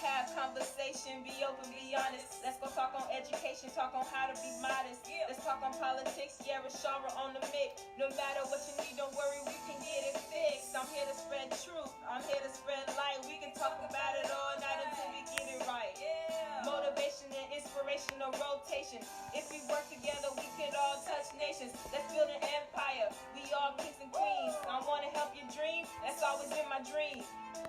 have conversation, be open, be honest. Let's go talk on education, talk on how to be modest. Let's talk on politics, yeah, Rashara on the mix. No matter what you need, don't worry, we can get it fixed. I'm here to spread truth, I'm here to spread light. We can talk about it all night until we get it right. Motivation and inspirational rotation. If we work together, we could all touch nations. Let's build an empire, we all kings and queens. I wanna help your dream, that's always been my dream.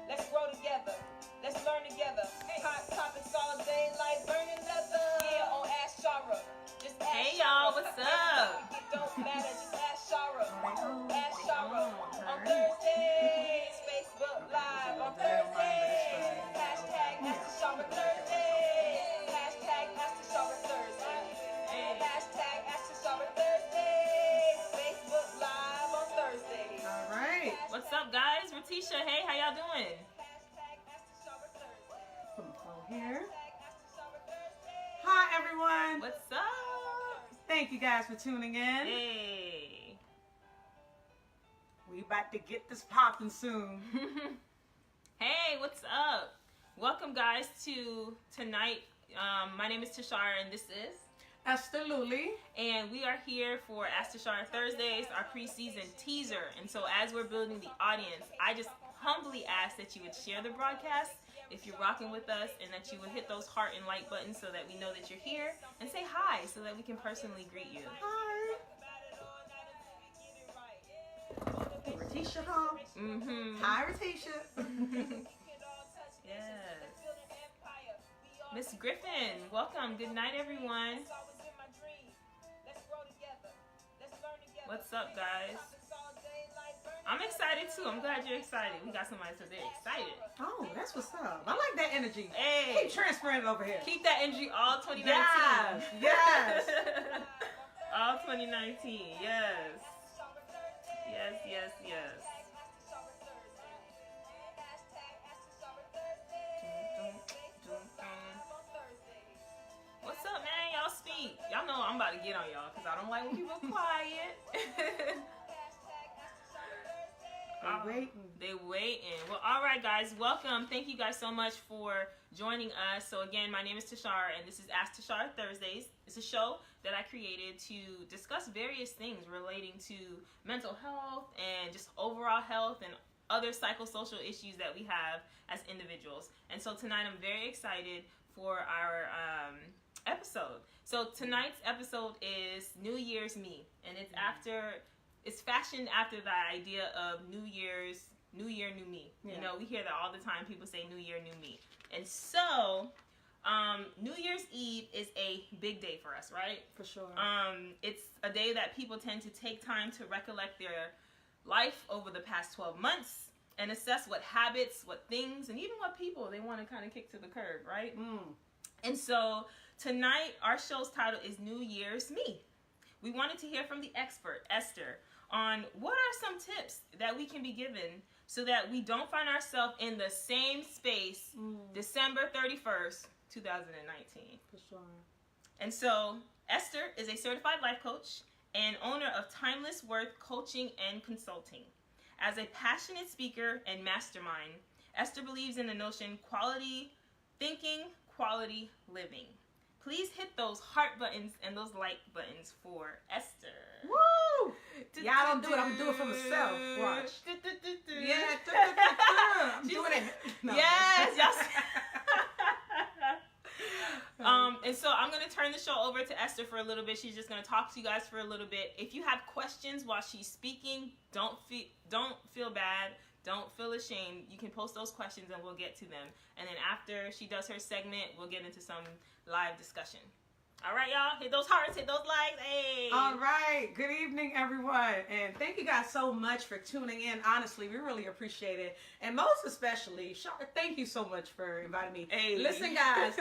Let's grow together, let's learn together. Hot topics all day like burning leather. Yeah, on Ask Shara. Just ask Hey y'all, what's up? It don't matter, just ask Shara. Ask Shara on Thursdays. Facebook Live on Thursdays. Hashtag Ask Shara Thursdays. Hashtag Ask Shara Thursdays. Hashtag Ask Shara Thursdays. Facebook Live on Thursdays. All right. What's up, guys? Ratisha, hey, how y'all doing? Put my phone here. Hi, everyone. What's up? Thank you guys for tuning in. Hey. We about to get this popping soon. Hey, what's up? Welcome, guys, to tonight. My name is Tashara, and this is... Esther Luli. And we are here for Ask Tashara Thursdays, our preseason teaser. And so as we're building the audience, I just humbly ask that you would share the broadcast if you're rocking with us, and that you would hit those heart and like buttons so that we know that you're here, and say hi so that we can personally greet you. Hi. Ratisha home. Mm-hmm. Hi, Ratisha. Yes. Miss Griffin, welcome. Good night, everyone. What's up, guys? I'm excited too. I'm glad you're excited. We got somebody so they're excited. Oh, that's what's up. I like that energy. Hey, Keep transferring it over here. keep that energy all 2019. Yes. Yes. All 2019. Yes. Yes, yes, yes. What's up, man? Y'all speak. Y'all know I'm about to get on y'all because I don't like when people quiet. They waiting. Well, all right, guys. Welcome. Thank you guys so much for joining us. So again, my name is Tashara, and this is Ask Tashara Thursdays. It's a show that I created to discuss various things relating to mental health and just overall health and other psychosocial issues that we have as individuals. And so tonight, I'm very excited for our episode. So tonight's episode is New Year's Me, and it's fashioned after the idea of New Year, new me. Yeah. You know, we hear that all the time. People say New Year, new me. And so, New Year's Eve is a big day for us, right? For sure. It's a day that people tend to take time to recollect their life over the past 12 months and assess what habits, what things, and even what people they want to kind of kick to the curb, right? And so, tonight, our show's title is New Year's Me. We wanted to hear from the expert, Esther, on what are some tips that we can be given so that we don't find ourselves in the same space December 31st, 2019. For sure. And so, Esther is a certified life coach and owner of Timeless Worth Coaching and Consulting. As a passionate speaker and mastermind, Esther believes in the notion quality thinking, quality living. Please hit those heart buttons and those like buttons for Esther. Woo! Y'all don't do it. I'm going to do it for myself. Watch. Yeah. I'm doing it. No. Yes. And so I'm going to turn the show over to Esther for a little bit. She's just going to talk to you guys for a little bit. If you have questions while she's speaking, don't feel bad. Don't feel ashamed. You can post those questions and we'll get to them. And then after she does her segment, we'll get into some live discussion. All right, y'all. Hit those hearts. Hit those likes. Hey. All right. Good evening, everyone. And thank you guys so much for tuning in. Honestly, we really appreciate it. And most especially, Shara, thank you so much for inviting me. Hey. Listen, guys,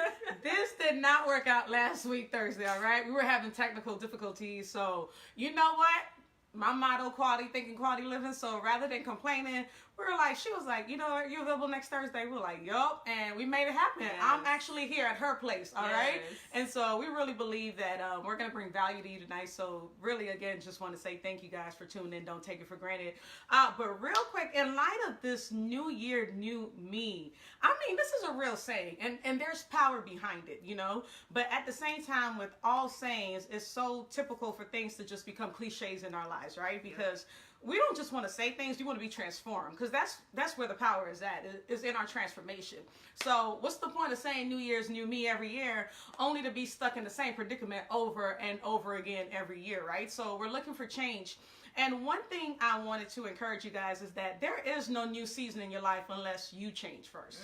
this did not work out last week, Thursday, all right? We were having technical difficulties. So, you know what? My motto, quality thinking, quality living. So rather than complaining, we were like, she was like, you know, are you available next Thursday? We were like, yup, and we made it happen. Yes. I'm actually here at her place, all right? Yes. And so we really believe that we're going to bring value to you tonight. So really, again, just want to say thank you guys for tuning in. Don't take it for granted. But real quick, in light of this new year, new me, I mean, this is a real saying, and there's power behind it, you know? But at the same time, with all sayings, it's so typical for things to just become cliches in our lives, right? Because we don't just want to say things, we want to be transformed, because that's where the power is at, is in our transformation. So what's the point of saying New Year's new me every year, only to be stuck in the same predicament over and over again every year, right? So we're looking for change. And one thing I wanted to encourage you guys is that there is no new season in your life unless you change first.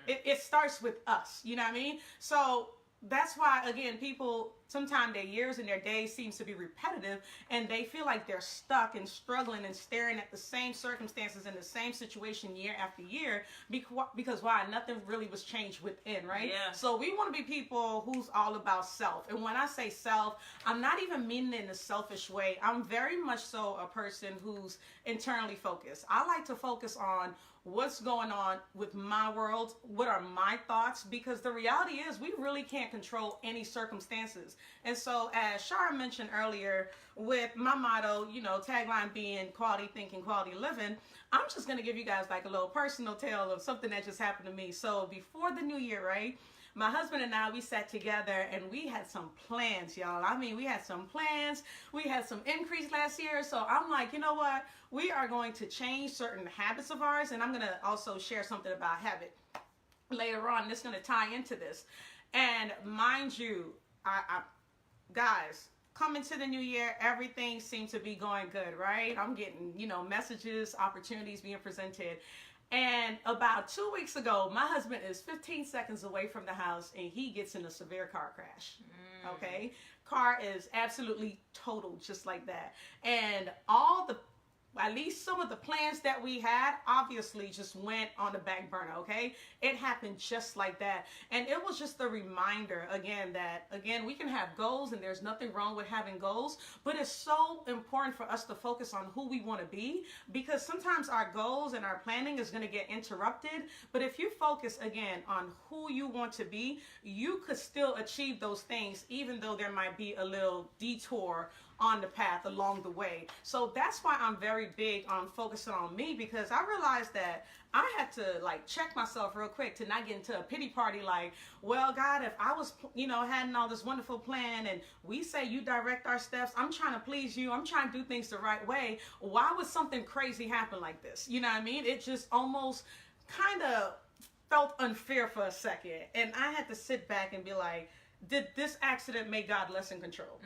It starts with us, you know what I mean? So that's why, again, people, sometimes their years and their days seems to be repetitive, and they feel like they're stuck and struggling and staring at the same circumstances in the same situation year after year, because why? Nothing really was changed within, right? Yeah. So we want to be people who's all about self. And when I say self, I'm not even meaning it in a selfish way. I'm very much so a person who's internally focused. I like to focus on what's going on with my world, what are my thoughts, because the reality is we really can't control any circumstances. And so, as Shara mentioned earlier, with my motto, you know, tagline being quality thinking, quality living, I'm just going to give you guys like a little personal tale of something that just happened to me. So before the new year, right, my husband and I, we sat together and we had some plans, y'all. I mean, we had some plans. We had some increase last year. So I'm like, you know what? We are going to change certain habits of ours. And I'm going to also share something about habit later on. That's going to tie into this. And mind you, guys, coming to the new year, everything seems to be going good, right? I'm getting, you know, messages, opportunities being presented. And about 2 weeks ago, my husband is 15 seconds away from the house and he gets in a severe car crash. Okay? Car is absolutely totaled just like that. And at least some of the plans that we had obviously just went on the back burner, okay? It happened just like that. And it was just a reminder, again, that, again, we can have goals and there's nothing wrong with having goals, but it's so important for us to focus on who we want to be, because sometimes our goals and our planning is going to get interrupted. But if you focus, again, on who you want to be, you could still achieve those things, even though there might be a little detour on the path along the way. So that's why I'm very big on focusing on me, because I realized that I had to like check myself real quick to not get into a pity party like, well, God, if I was, you know, having all this wonderful plan and we say you direct our steps, I'm trying to please you, I'm trying to do things the right way, why would something crazy happen like this? You know what I mean? It just almost kind of felt unfair for a second. And I had to sit back and be like, did this accident make God less in control?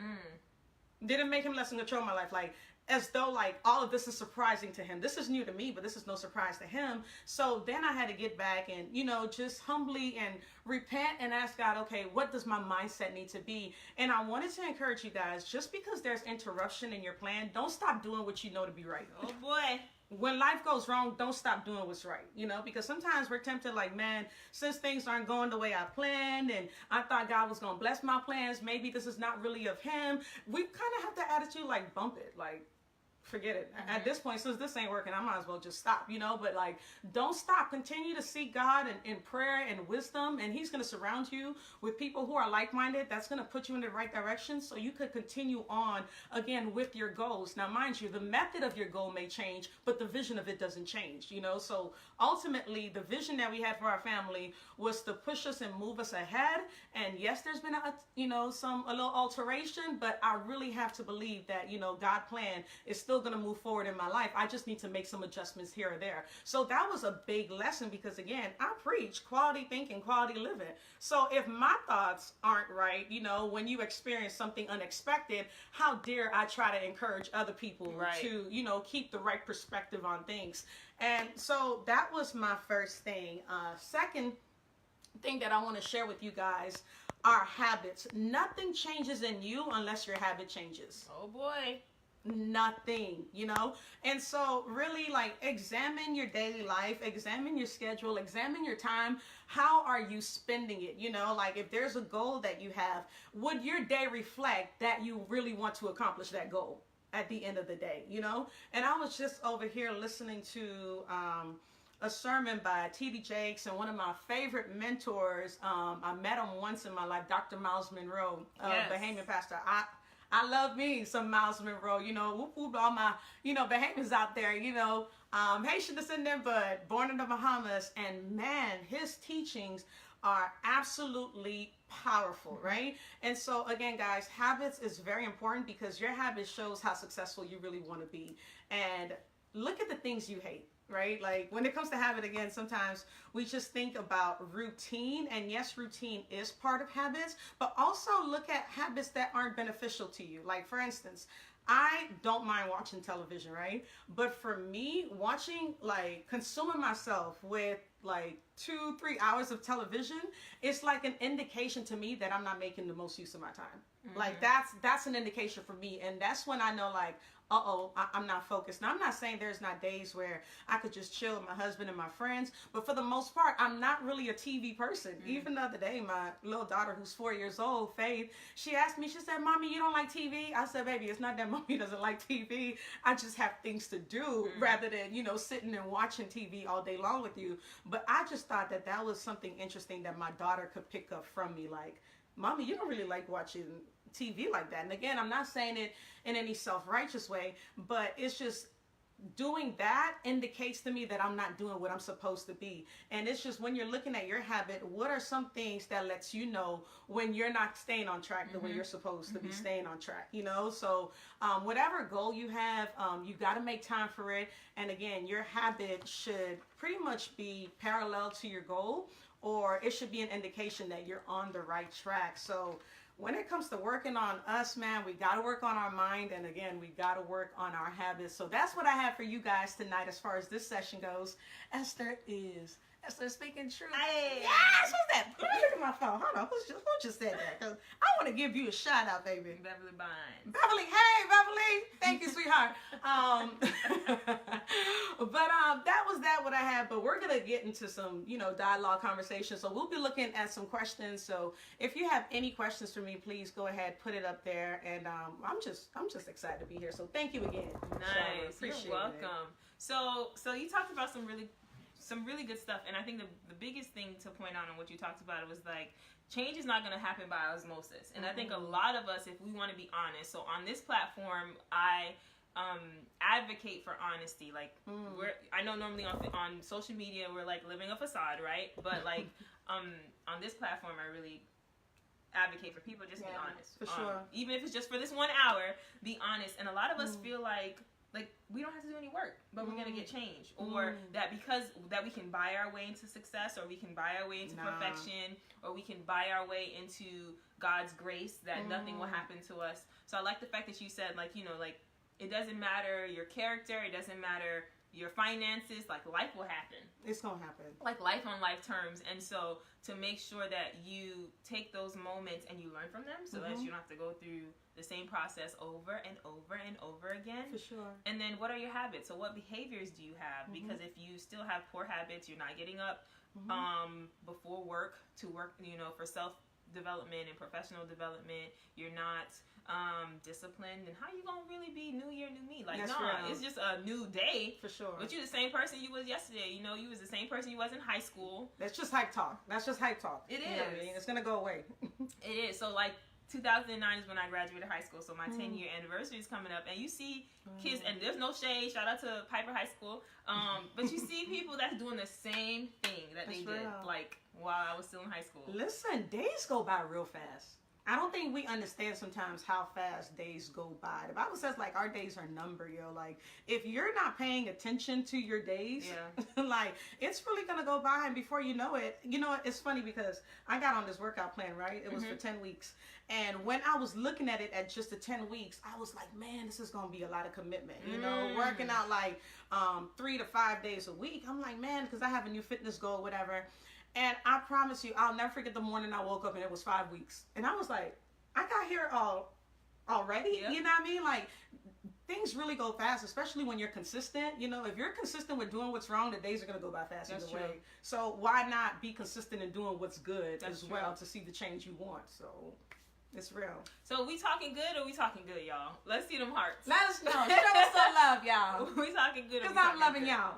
Didn't make him less in control of my life. Like, as though like all of this is surprising to him. This is new to me, but this is no surprise to him. So then I had to get back and, you know, just humbly and repent and ask God, okay, what does my mindset need to be? And I wanted to encourage you guys, just because there's interruption in your plan, don't stop doing what you know to be right. Oh boy. When life goes wrong, don't stop doing what's right, you know, because sometimes we're tempted like, man, since things aren't going the way I planned and I thought God was going to bless my plans, maybe this is not really of him. We kind of have the attitude like, bump it, like, forget it. At this point, since this ain't working, I might as well just stop, you know, but like, don't stop. Continue to seek God in prayer and wisdom, and he's going to surround you with people who are like-minded. That's going to put you in the right direction so you could continue on, again, with your goals. Now, mind you, the method of your goal may change, but the vision of it doesn't change, you know, so ultimately, the vision that we had for our family was to push us and move us ahead, and yes, there's been a little alteration, but I really have to believe that, you know, God's plan is still going to move forward in my life. I just need to make some adjustments here or there. So that was a big lesson, because again, I preach quality thinking, quality living. So if my thoughts aren't right, you know, when you experience something unexpected, how dare I try to encourage other people to, you know, keep the right perspective on things. And so that was my first thing. Second thing that I want to share with you guys are habits. Nothing changes in you unless your habit changes. Oh boy. Nothing, you know? And so really, like, examine your daily life, examine your schedule, examine your time. How are you spending it? You know, like, if there's a goal that you have, would your day reflect that you really want to accomplish that goal? at the end of the day, you know? And I was just over here listening to a sermon by T.D. Jakes, and one of my favorite mentors, I met him once in my life, Dr. Miles Monroe, Bahamian pastor. I love me some Miles Monroe, you know, whoop, whoop, all my, you know, Bahamians out there, you know, Haitian descendant, but born in the Bahamas. And man, his teachings are absolutely powerful, right? And so again, guys, habits is very important because your habit shows how successful you really want to be. And look at the things you hate. Right? Like when it comes to habit, again, sometimes we just think about routine, and yes, routine is part of habits, but also look at habits that aren't beneficial to you. Like for instance, I don't mind watching television, right? But for me, watching, like consuming myself with like 2-3 hours of television, it's like an indication to me that I'm not making the most use of my time. Mm-hmm. Like that's an indication for me. And that's when I know, like, I'm not focused. Now, I'm not saying there's not days where I could just chill with my husband and my friends, but for the most part, I'm not really a TV person. Even the other day, my little daughter, who's 4 years old, Faith, she asked me, she said, "Mommy, you don't like TV?" I said, "Baby, it's not that Mommy doesn't like TV. I just have things to do rather than, you know, sitting and watching TV all day long with you." But I just thought that that was something interesting that my daughter could pick up from me. Like, "Mommy, you don't really like watching TV like that." And again, I'm not saying it in any self-righteous way, but it's just doing that indicates to me that I'm not doing what I'm supposed to be. And it's just when you're looking at your habit, what are some things that lets you know when you're not staying on track the way you're supposed to be staying on track, you know? So whatever goal you have, you got to make time for it. And again, your habit should pretty much be parallel to your goal, or it should be an indication that you're on the right track. So when it comes to working on us, man, we got to work on our mind. And again, we got to work on our habits. So that's what I have for you guys tonight as far as this session goes. Esther speaking truth. Hey. Yes, what's that? Look at my phone. Hold on. Who just said that? Because I want to give you a shout out, baby. Beverly Bynes. Beverly. Hey, Beverly. Thank you, sweetheart. But that was what I had. But we're going to get into some, you know, dialogue conversation. So we'll be looking at some questions. So if you have any questions for me, please go ahead, put it up there. And I'm just excited to be here. So thank you again. Nice. You're welcome. So you talked about some really good stuff, and I think the biggest thing to point out on what you talked about, it was like change is not going to happen by osmosis. And I think a lot of us, if we want to be honest, so on this platform, I advocate for honesty. Like I know normally on social media we're like living a facade, right? But like on this platform, I really advocate for people just be honest. For sure. Even if it's just for this 1 hour, be honest. And a lot of us feel like we don't have to do any work, but we're gonna get change, or that we can buy our way into success, or we can buy our way into perfection, or we can buy our way into God's grace, that nothing will happen to us. So I like the fact that you said, like, you know, like, it doesn't matter your character, it doesn't matter your finances, like, life will happen. It's gonna happen. Like life on life terms. And so to make sure that you take those moments and you learn from them, so that you don't have to go through the same process over and over and over again. For sure. And then what are your habits? So what behaviors do you have? Because if you still have poor habits, you're not getting up before work to work, you know, for self-development and professional development. You're not disciplined. And how you gonna really be new year, new me? Like, it's just a new day. For sure. But you're the same person you was yesterday. You know, you was the same person you was in high school. That's just hype talk. It is. You know what I mean? It's gonna go away. It is. So like 2009 is when I graduated high school, so my 10-year anniversary is coming up, and you see kids, and there's no shade, shout out to Piper High School, but you see people that's doing the same thing that they did, like, while I was still in high school. Listen, days go by real fast. I don't think we understand sometimes how fast days go by. The Bible says, like, our days are numbered, yo. Like, if you're not paying attention to your days, like, it's really going to go by, and before you know it, it's funny because I got on this workout plan, right? It was for 10 weeks. And when I was looking at it at just the 10 weeks, I was like, man, this is going to be a lot of commitment, you know, working out like 3 to 5 days a week. I'm like, man, because I have a new fitness goal, whatever. And I promise you, I'll never forget the morning I woke up and it was 5 weeks. And I was like, I got here already. You know what I mean? Like, things really go fast, especially when you're consistent. You know, if you're consistent with doing what's wrong, the days are going to go by fast either way. So why not be consistent in doing what's good as well to see the change you want? So, It's real. So we talking good or we talking good, y'all? Let's see them hearts. Let us know. Show us some love, y'all. We talking good or we Because I'm talking loving good? y'all.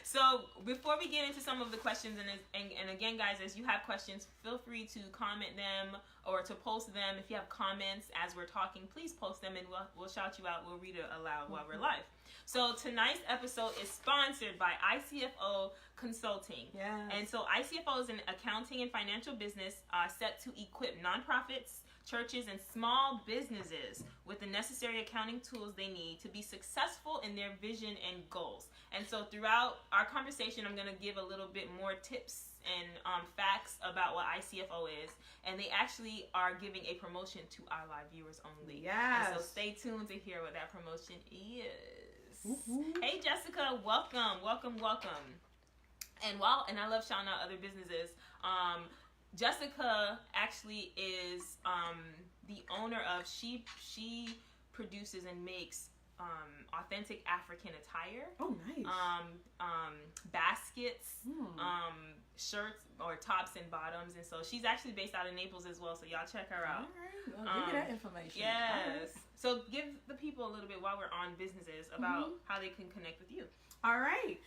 So before we get into some of the questions, and again, guys, as you have questions, feel free to comment them or to post them. If you have comments as we're talking, please post them and we'll shout you out. We'll read it aloud while we're live. So tonight's episode is sponsored by ICFO Consulting. Yes. And so ICFO is an accounting and financial business set to equip nonprofits, churches, and small businesses with the necessary accounting tools they need to be successful in their vision and goals. And so throughout our conversation, I'm going to give a little bit more tips and facts about what ICFO is. And they actually are giving a promotion to our live viewers only. Yes. And so stay tuned to hear what that promotion is. Mm-hmm. Hey, Jessica, welcome. And I love shouting out other businesses. Jessica actually is the owner of, she produces and makes authentic African attire. Oh, nice. Baskets, shirts or tops and bottoms. And so she's actually based out of Naples as well. So y'all check her out. All right. Well, give me that information. Yes. Right. So give the people a little bit while we're on businesses about how they can connect with you. All right.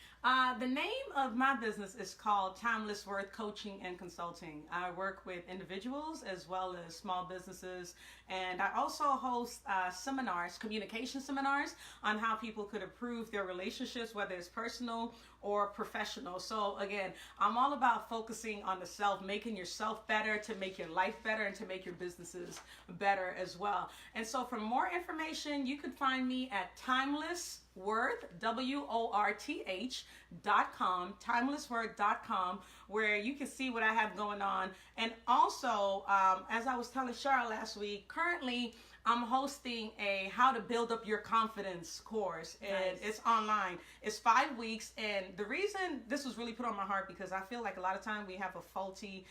The name of my business is called Timeless Worth Coaching and Consulting. I work with individuals as well as small businesses, and I also host seminars, communication seminars, on how people could improve their relationships, whether it's personal or professional. So again, I'm all about focusing on the self, making yourself better to make your life better and to make your businesses better as well. And so for more information, you could find me at timelessworth, WORTH.com, timelessworth.com, where you can see what I have going on. And also, as I was telling Shara last week, currently I'm hosting a How to Build Up Your Confidence course, and it's online. It's 5 weeks, and the reason this was really put on my heart because I feel like a lot of time we have a faulty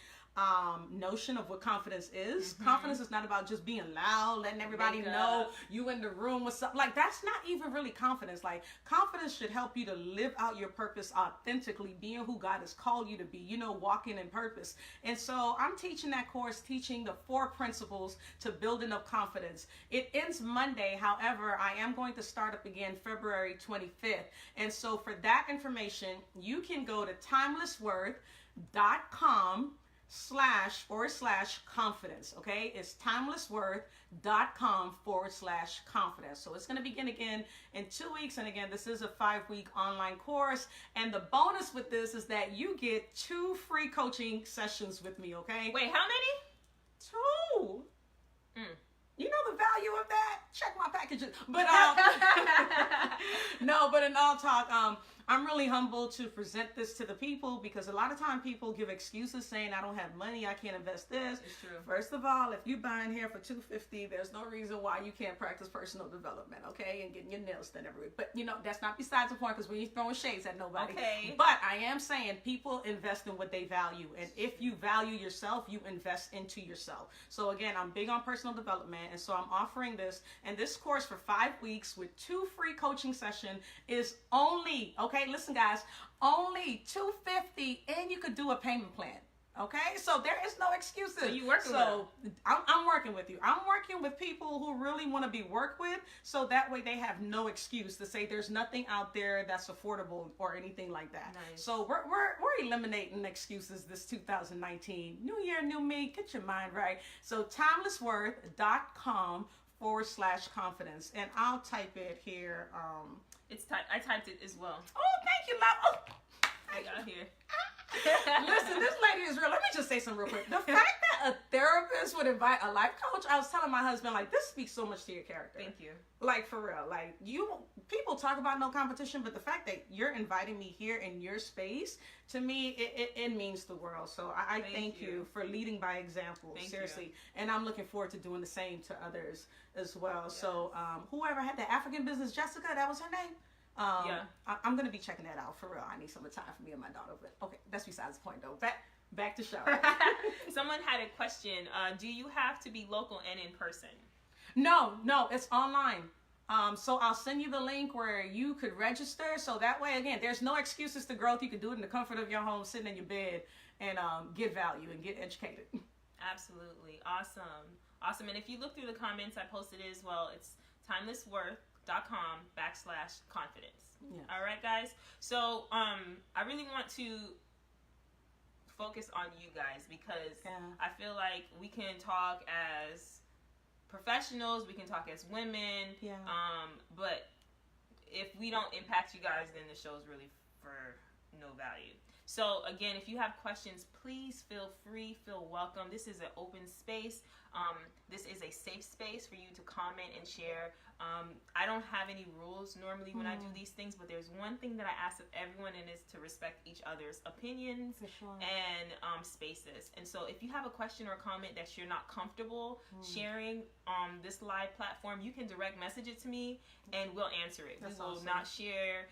notion of what confidence is. Confidence is not about just being loud, letting everybody know you in the room with something. Like, that's not even really confidence. Like, confidence should help you to live out your purpose authentically, being who God has called you to be, you know, walking in purpose. And so I'm teaching that course, teaching the 4 principles to building up confidence. It ends Monday. However, I am going to start up again February 25th. And so for that information, you can go to timelessworth.com/confidence. Okay, it's timelessworth.com/confidence. So it's going to begin again in 2 weeks, and again, this is a 5-week online course. And the bonus with this is that you get 2 free coaching sessions with me. Okay, Wait, how many? 2. You know the value of that? Check my packages. But no, but in all talk, I'm really humbled to present this to the people because a lot of time people give excuses saying I don't have money, I can't invest this. It's true. First of all, if you buying hair for $250, there's no reason why you can't practice personal development, okay? And getting your nails done every week. But you know, that's not besides the point because we ain't throwing shades at nobody. Okay. But I am saying people invest in what they value. And if you value yourself, you invest into yourself. So again, I'm big on personal development. And so I'm offering this. And this course for 5 weeks with 2 free coaching sessions is only, okay, listen guys, only $250, and you could do a payment plan. Okay, so there is no excuses. So you working with I'm working with you. I'm working with people who really want to be worked with, so that way they have no excuse to say there's nothing out there that's affordable or anything like that. Nice. So we're eliminating excuses this 2019. New year, new me. Get your mind right. So timelessworth.com/confidence, and I'll type it here. I typed it as well. Oh, thank you, love. Oh. I got here. Listen, this lady is real. Let me just say something real quick. The fact that a therapist would invite a life coach, I was telling my husband, like, this speaks so much to your character. Thank you. Like, for real. Like, people talk about no competition, but the fact that you're inviting me here in your space, to me, it means the world. So I thank you for leading by example. Thank seriously. you. And I'm looking forward to doing the same to others as well. Yes. So whoever had the African business, Jessica, that was her name. I'm going to be checking that out for real. I need some time for me and my daughter. But okay, that's besides the point though. Back to show. Someone had a question. Do you have to be local and in person? No, it's online. So I'll send you the link where you could register. So that way, again, there's no excuses to growth. You can do it in the comfort of your home, sitting in your bed, and get value and get educated. Absolutely. Awesome. Awesome. And if you look through the comments, I posted it as well. It's timelessworth.com/confidence. Yes. All right, guys. So I really want to focus on you guys because I feel like we can talk as professionals, we can talk as women, but if we don't impact you guys, then the show is really for no value. So again, if you have questions, please feel free, feel welcome. This is an open space. This is a safe space for you to comment and share. I don't have any rules normally when I do these things, but there's one thing that I ask of everyone, and it's to respect each other's opinions and spaces. And so if you have a question or comment that you're not comfortable sharing on this live platform, you can direct message it to me and we'll answer it. We will not share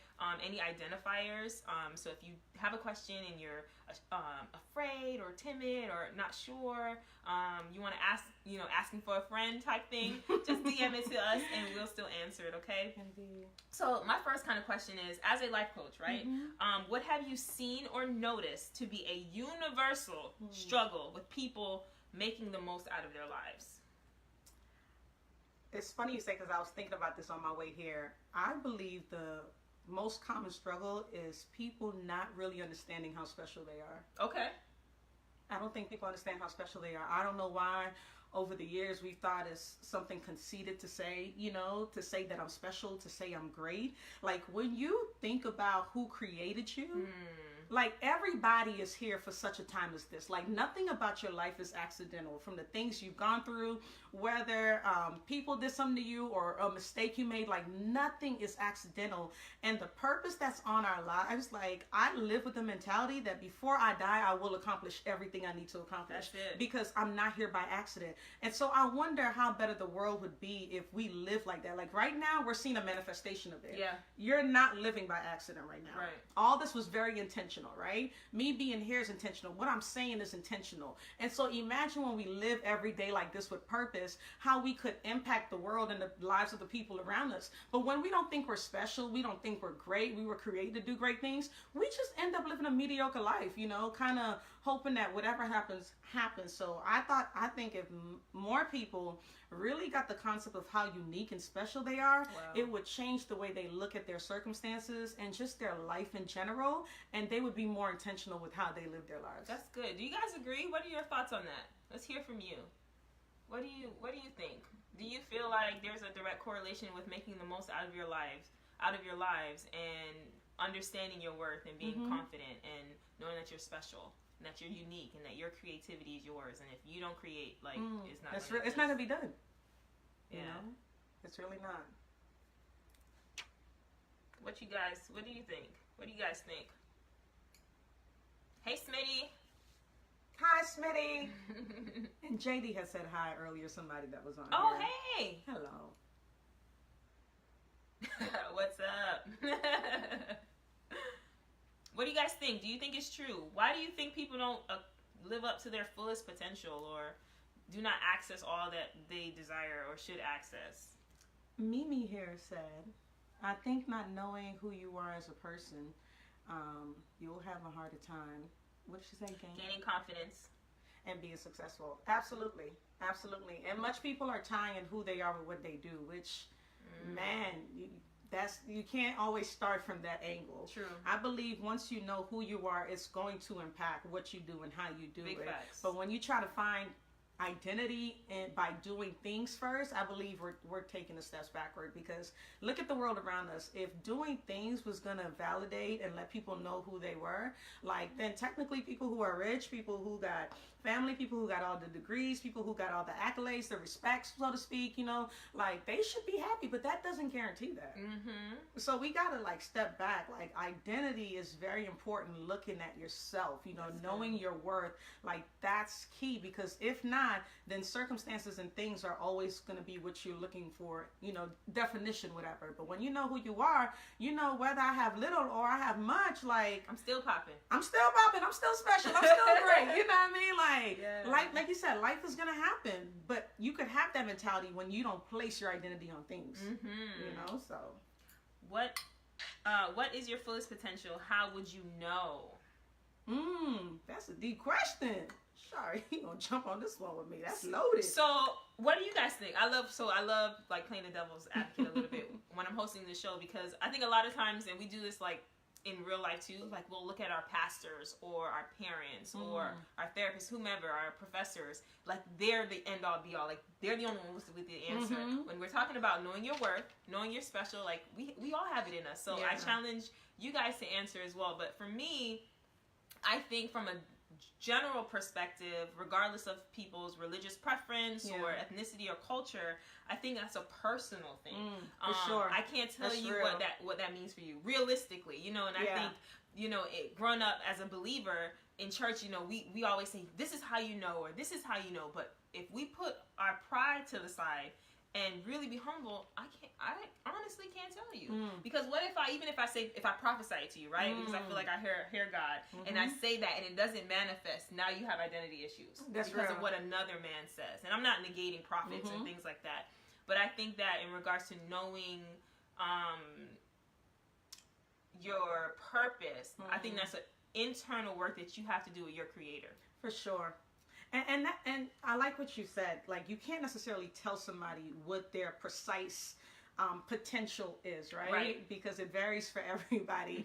any identifiers. So if you have a question and you're afraid or timid or not sure, you want to ask, asking for a friend type thing, just DM it to us and we'll still answer it, okay? Indeed. So my first kind of question is, as a life coach, right? What have you seen or noticed to be a universal struggle with people making the most out of their lives? It's funny you say, because I was thinking about this on my way here. I believe the most common struggle is people not really understanding how special they are. Okay. I don't think people understand how special they are. I don't know why over the years we thought it's something conceited to say, to say that I'm special, to say I'm great. Like when you think about who created you, like everybody is here for such a time as this. Like nothing about your life is accidental. From the things you've gone through, whether people did something to you or a mistake you made, like nothing is accidental. And the purpose that's on our lives, like I live with the mentality that before I die, I will accomplish everything I need to accomplish. That's it. Because I'm not here by accident. And so I wonder how better the world would be if we live like that. Like right now, we're seeing a manifestation of it. Yeah. You're not living by accident right now. Right. All this was very intentional, right? Me being here is intentional. What I'm saying is intentional. And so imagine when we live every day like this with purpose, how we could impact the world and the lives of the people around us. But when we don't think we're special, we don't think we're great, we were created to do great things, we just end up living a mediocre life, kind of hoping that whatever happens. So I think if more people really got the concept of how unique and special they are, it would change the way they look at their circumstances and just their life in general, and they would be more intentional with how they live their lives. That's good. Do you guys agree? What are your thoughts on that? Let's hear from you. What do you think? Do you feel like there's a direct correlation with making the most out of your lives and understanding your worth and being confident and knowing that you're special? That you're unique and that your creativity is yours, and if you don't create, like it's not gonna be done. It's really not. What do you think? What do you guys think? Hey Smitty. Hi Smitty. And JD had said hi earlier, somebody that was on oh here. Hey, hello. What's up? What do you guys think? Do you think it's true? Why do you think people don't live up to their fullest potential or do not access all that they desire or should access? Mimi here said, I think not knowing who you are as a person, you'll have a harder time. What did she say? Gaining confidence. And being successful. Absolutely. Absolutely. And much people are tying who they are with what they do, which, man, you can't always start from that angle. True. I believe once you know who you are, it's going to impact what you do and how you do Big it. facts. But when you try to find identity and by doing things first, I believe we're taking the steps backward, because look at the world around us. If doing things was going to validate and let people know who they were, like then technically people who are rich, people who got family, people who got all the degrees, people who got all the accolades, the respect, so to speak, like they should be happy, but that doesn't guarantee that. So we got to like step back. Like identity is very important, looking at yourself, knowing your worth, like that's key, because if not, then circumstances and things are always going to be what you're looking for, definition, whatever. But when you know who you are, whether I have little or I have much, like I'm still popping. I'm still special, I'm still great, you know what I mean? Like you said, life is gonna happen, but you could have that mentality when you don't place your identity on things. So what is your fullest potential? How would you know? That's a deep question. Sorry, you gonna jump on this one with me? That's loaded. So, what do you guys think? I love like playing the devil's advocate a little bit when I'm hosting this show, because I think a lot of times, and we do this like in real life too, like we'll look at our pastors or our parents or our therapists, whomever, our professors, like they're the end all be all, like they're the only ones with the answer. When we're talking about knowing your worth, knowing you're special, like we all have it in us. So I challenge you guys to answer as well. But for me, I think from a general perspective, regardless of people's religious preference or ethnicity or culture, I think that's a personal thing. For sure. I can't tell that's you real. what that means for you realistically, you know. And I think, you know, growing up as a believer in church, you know, we always say this is how you know, or this is how you know. But if we put our pride to the side and really be humble, I honestly can't tell you. Because what if I prophesy to you, right? Because I feel like I hear God, and I say that and it doesn't manifest, now you have identity issues. That's because real. of what another man says. And I'm not negating prophets and things like that. But I think that in regards to knowing your purpose, I think that's an internal work that you have to do with your creator. For sure. And I like what you said. Like, you can't necessarily tell somebody what their precise potential is, right? Because it varies for everybody.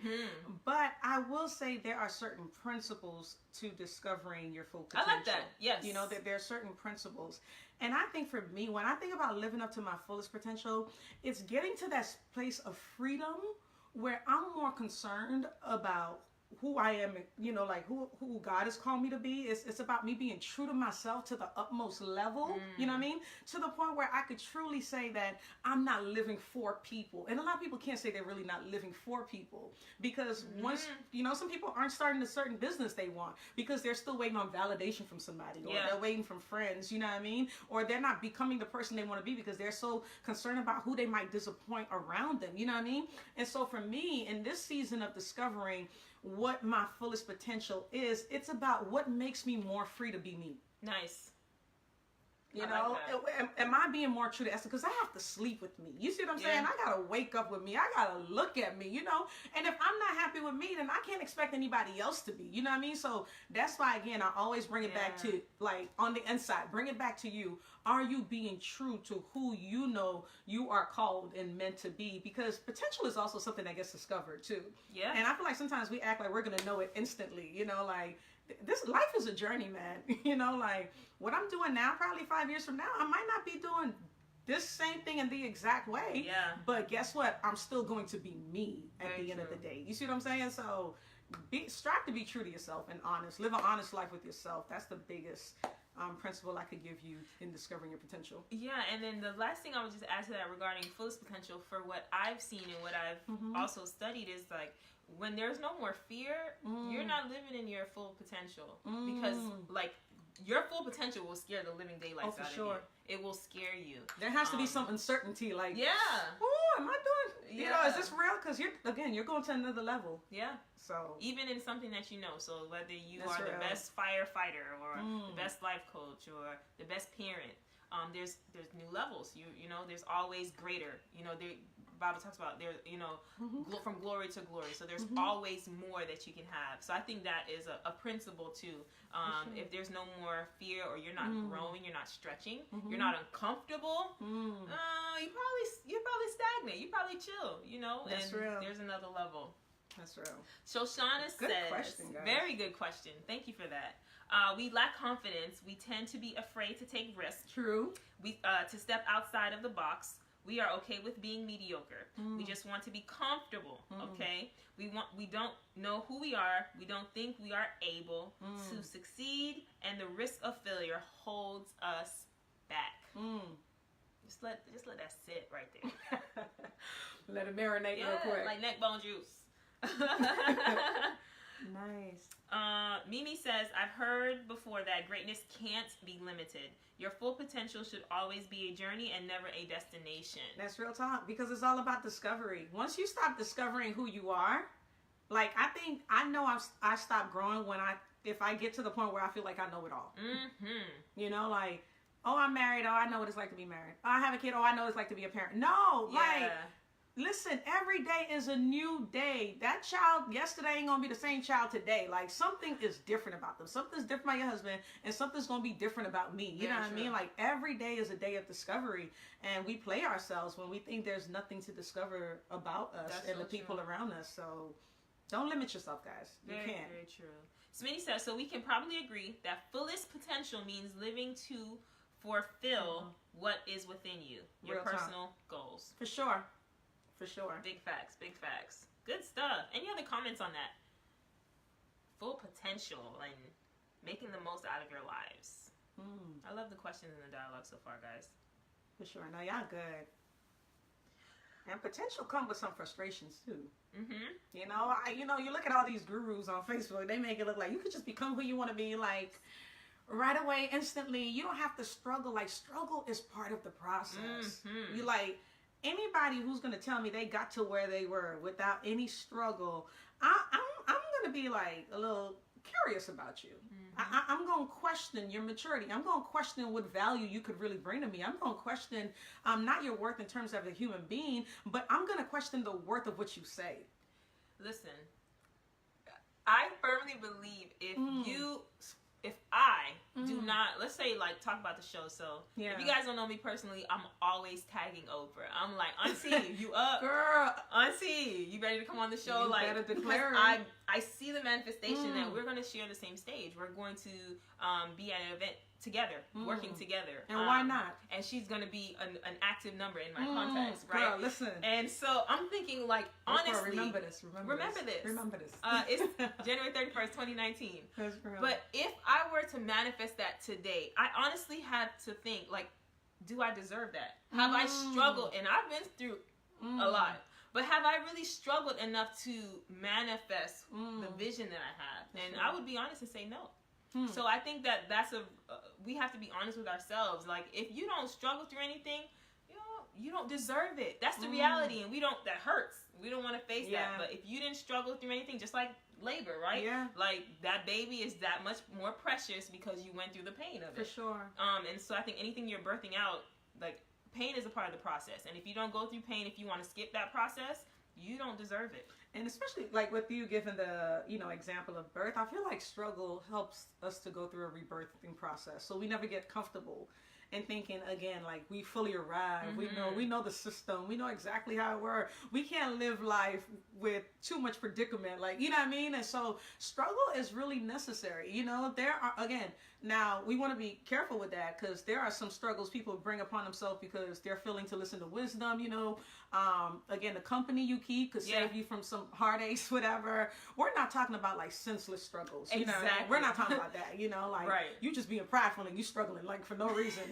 But I will say there are certain principles to discovering your full potential. I like that. Yes. You know, that there are certain principles. And I think for me, when I think about living up to my fullest potential, it's getting to that place of freedom where I'm more concerned about who I am, you know, like who God has called me to be. It's about me being true to myself to the utmost level, you know what I mean? To the point where I could truly say that I'm not living for people. And a lot of people can't say they're really not living for people, because once, you know, some people aren't starting a certain business they want because they're still waiting on validation from somebody, or they're waiting from friends, you know what I mean? Or they're not becoming the person they want to be because they're so concerned about who they might disappoint around them, you know what I mean? And so for me, in this season of discovering what my fullest potential is, it's about what makes me more free to be me. Nice. You know, like am I being more true to essence? Because I have to sleep with me. You see what I'm saying? I gotta wake up with me. I gotta look at me, you know? And if I'm not happy with me, then I can't expect anybody else to be. You know what I mean? So that's why, again, I always bring it back to, like, on the inside. Bring it back to you. Are you being true to who you know you are called and meant to be? Because potential is also something that gets discovered, too. Yeah. And I feel like sometimes we act like we're gonna know it instantly, you know, like, this life is a journey, man. You know, like what I'm doing now, probably 5 years from now, I might not be doing this same thing in the exact way. Yeah. But guess what? I'm still going to be me at the end of the day. You see what I'm saying? So strive to be true to yourself and honest. Live an honest life with yourself. That's the biggest principle I could give you in discovering your potential. Yeah, and then the last thing I would just add to that regarding fullest potential, for what I've seen and what I've also studied, is like, when there's no more fear, you're not living in your full potential. Because, like, your full potential will scare the living daylights out of you. It will scare you. There has to be some uncertainty, like, oh, am I doing, you know, is this real? Because you're going to another level. Yeah. So even in something that you know, so whether you are the best firefighter or the best life coach or the best parent, there's new levels. You know, there's always greater. You know, the Bible talks about there, you know, from glory to glory. So there's always more that you can have. So I think that is a principle too. If there's no more fear, or you're not growing, you're not stretching, you're not uncomfortable, you're probably stagnant. You probably chill. You know, that's real. There's another level. That's real. So Shauna says, question, guys. Very good question. Thank you for that. We lack confidence. We tend to be afraid to take risks. True. We to step outside of the box. We are okay with being mediocre. We just want to be comfortable. Okay. We don't know who we are. We don't think we are able to succeed, and the risk of failure holds us back. Just let that sit right there. Let it marinate real quick. Like neck bone juice. Nice. Mimi says, I've heard before that greatness can't be limited. Your full potential should always be a journey and never a destination. That's real talk, because it's all about discovery. Once you stop discovering who you are, like, I know I stop growing if I get to the point where I feel like I know it all. You know, like, oh, I'm married. Oh, I know what it's like to be married. Oh, I have a kid. Oh, I know what it's like to be a parent. No, like, Listen, every day is a new day. That child yesterday ain't gonna be the same child today. Like, something is different about them. Something's different about your husband, and something's gonna be different about me. You know what I mean? Like, every day is a day of discovery, and we play ourselves when we think there's nothing to discover about us and the people around us. So don't limit yourself, guys. You can't. Very true. Smitty says, so we can probably agree that fullest potential means living to fulfill what is within you, your personal goals. For sure. For sure. Big facts, big facts. Good stuff. Any other comments on that? Full potential and making the most out of your lives. I love the questions in the dialogue so far, guys. For sure. No, y'all good. And potential come with some frustrations too. You know, you look at all these gurus on Facebook. They make it look like you could just become who you want to be. Like, right away, instantly. You don't have to struggle. Like, struggle is part of the process. You like. Anybody who's going to tell me they got to where they were without any struggle, I'm going to be like a little curious about you. I'm going to question your maturity. I'm going to question what value you could really bring to me. I'm going to question not your worth in terms of a human being, but I'm going to question the worth of what you say. Listen, I firmly believe if I do not, let's say, like, talk about the show. So if you guys don't know me personally, I'm always tagging Oprah. I'm like, Auntie, you up? Girl. Auntie, you ready to come on the show? You like, better declare because I see the manifestation that we're going to share the same stage. We're going to be at an event together, working together. And why not? And she's going to be an active number in my contacts, right? Girl, listen. And so I'm thinking, like, honestly. Oprah, remember this. Remember this. It's January 31st, 2019. That's real. But if I were to manifest that today, I honestly had to think, like, do I deserve that? Have I struggled? And I've been through a lot. But have I really struggled enough to manifest the vision that I have? And I would be honest and say no. So I think that's we have to be honest with ourselves. Like, if you don't struggle through anything, you don't deserve it. That's the reality, and that hurts. We don't want to face that. But if you didn't struggle through anything, just like labor, right? Yeah. Like, that baby is that much more precious because you went through the pain of it. For sure. And so I think anything you're birthing out, like, pain is a part of the process. And if you don't go through pain, if you want to skip that process, you don't deserve it. And especially, like, with you giving the, example of birth, I feel like struggle helps us to go through a rebirthing process. So we never get comfortable and thinking, again, like, we fully arrived. We know the system. We know exactly how it works. We can't live life with too much predicament. Like, you know what I mean? And so struggle is really necessary. There are, again, now we want to be careful with that, because there are some struggles people bring upon themselves because they're failing to listen to wisdom. Again, the company you keep could save you from some heartaches, whatever. We're not talking about, like, senseless struggles. Exactly. We're not talking about that. You just being prideful and you struggling, like, for no reason.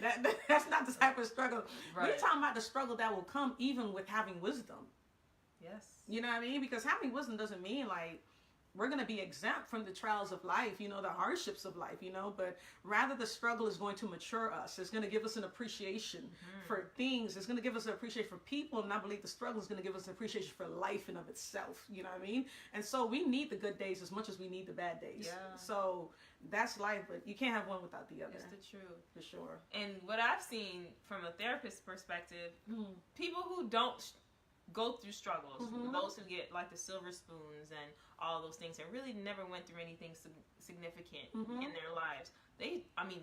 That's not the type of struggle. Right. We're talking about the struggle that will come even with having wisdom. Yes. You know what I mean? Because having wisdom doesn't mean, like, we're going to be exempt from the trials of life, the hardships of life, but rather the struggle is going to mature us. It's going to give us an appreciation for things. It's going to give us an appreciation for people. And I believe the struggle is going to give us an appreciation for life in of itself. You know what I mean? And so we need the good days as much as we need the bad days. Yeah. So that's life, but you can't have one without the other. It's the truth. For sure. And what I've seen from a therapist's perspective, people who don't go through struggles, those who get, like, the silver spoons and all those things, and really never went through anything significant in their lives,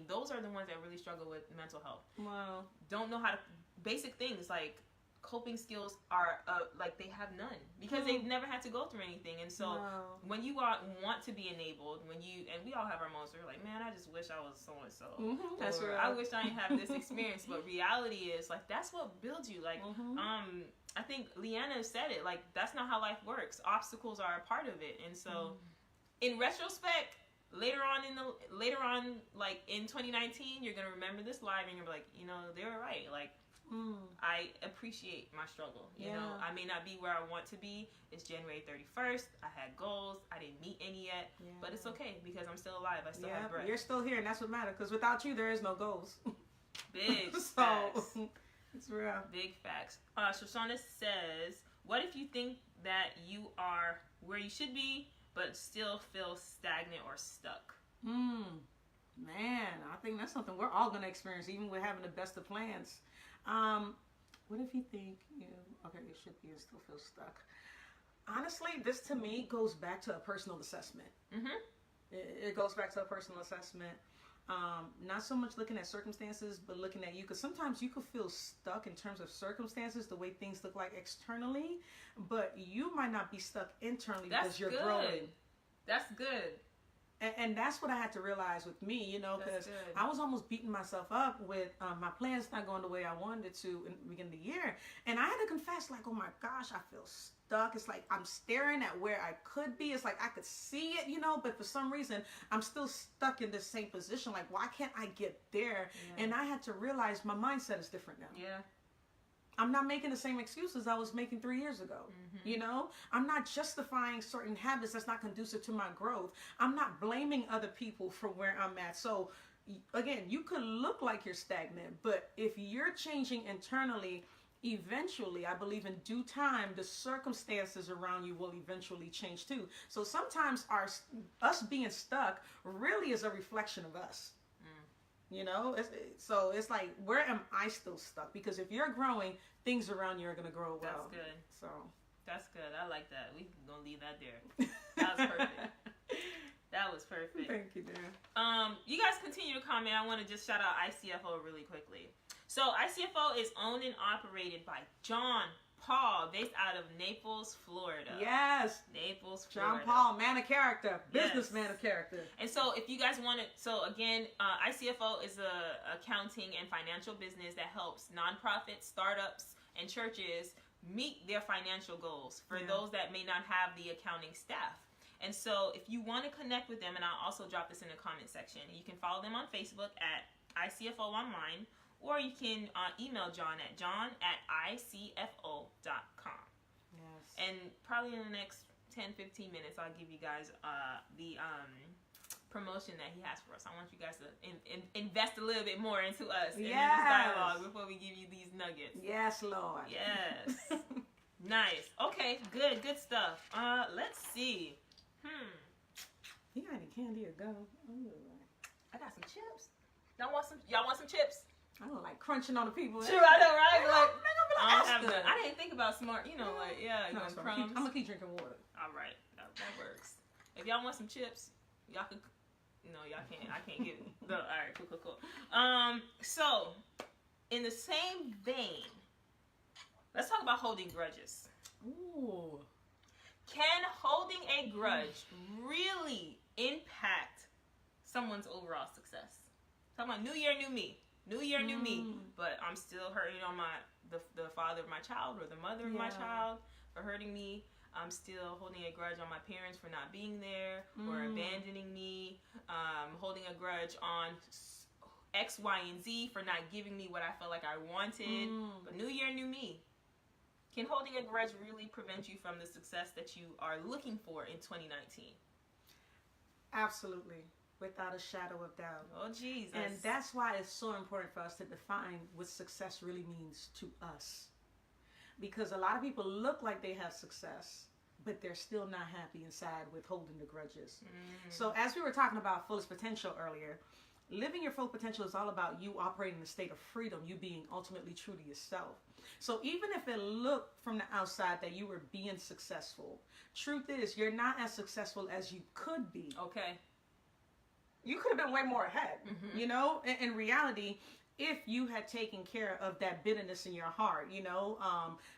those are the ones that really struggle with mental health. Wow. Don't know how to, basic things like coping skills are like, they have none because they've never had to go through anything. And so when you want to be enabled, and we all have our moments where we're like, man, I just wish I was so and so, That's or right. I wish I didn't have this experience. But reality is, like, that's what builds you. Like, I think Leanna said it, like, that's not how life works. Obstacles are a part of it. And so in retrospect, later on, like, in 2019, you're gonna remember this live and you're like, they were right. Like, I appreciate my struggle. You know, I may not be where I want to be. It's January 31st. I had goals. I didn't meet any yet, but it's okay because I'm still alive. I still have breath. You're still here, and that's what matters. Because without you, there is no goals. Big facts. It's real. Big facts. Shoshana says, what if you think that you are where you should be, but still feel stagnant or stuck? Man, I think that's something we're all going to experience, even with having the best of plans. What if you think okay, you should be and still feel stuck? Honestly, this to me goes back to a personal assessment. Mm-hmm. It goes back to a personal assessment. Not so much looking at circumstances, but looking at you, because sometimes you could feel stuck in terms of circumstances, the way things look like externally, but you might not be stuck internally because you're growing. That's good. And that's what I had to realize with me, because I was almost beating myself up with my plans not going the way I wanted it to in the beginning of the year. And I had to confess, like, oh my gosh, I feel stuck. It's like I'm staring at where I could be. It's like I could see it, but for some reason, I'm still stuck in the same position. Like, why can't I get there? Yeah. And I had to realize my mindset is different now. Yeah. I'm not making the same excuses I was making 3 years ago. Mm-hmm. I'm not justifying certain habits that's not conducive to my growth. I'm not blaming other people for where I'm at. So again, you could look like you're stagnant, but if you're changing internally, eventually, I believe in due time, the circumstances around you will eventually change too. So sometimes us being stuck really is a reflection of us. So it's like, where am I still stuck? Because if you're growing, things around you are going to grow well. That's good. So that's good. I like that. We're going to leave that there. That was perfect. That was perfect. Thank you, dear. You guys continue to comment. I want to just shout out ICFO really quickly. So ICFO is owned and operated by John Paul, based out of Naples, Florida. Yes. Naples, Florida. John Paul, man of character. Businessman of character. And so if you guys want it, so again, ICFO is a accounting and financial business that helps nonprofits, startups, and churches meet their financial goals for those that may not have the accounting staff. And so if you want to connect with them, and I'll also drop this in the comment section, you can follow them on Facebook at ICFO Online, or you can email John at john@icfo.com. Yes. And probably in the next 10-15 minutes, I'll give you guys the promotion that he has for us. I want you guys to invest a little bit more into us and in this dialogue before we give you these nuggets. Yes, Lord. Yes. Nice. Okay, good stuff. Let's see. You got any candy or gum? I got some chips. Y'all want some chips? I don't like crunching on the people. True, I know, right? I didn't think about smart, crumbs. I'm gonna keep drinking water. All right, that works. If y'all want some chips, y'all can. No, y'all can't. I can't get. All right, cool. So, in the same vein, let's talk about holding grudges. Ooh. Can holding a grudge really impact someone's overall success? Talking about new year, new me. New year, new me, but I'm still hurting on the father of my child or the mother of my child for hurting me. I'm still holding a grudge on my parents for not being there or abandoning me. Holding a grudge on X, Y, and Z for not giving me what I felt like I wanted. But new year, new me. Can holding a grudge really prevent you from the success that you are looking for in 2019? Absolutely. Without a shadow of doubt. Oh, Jesus. And that's why it's so important for us to define what success really means to us. Because a lot of people look like they have success, but they're still not happy inside with holding the grudges. So as we were talking about fullest potential earlier, living your full potential is all about you operating in a state of freedom, you being ultimately true to yourself. So even if it looked from the outside that you were being successful, truth is you're not as successful as you could be. Okay. You could have been way more ahead, in reality, if you had taken care of that bitterness in your heart,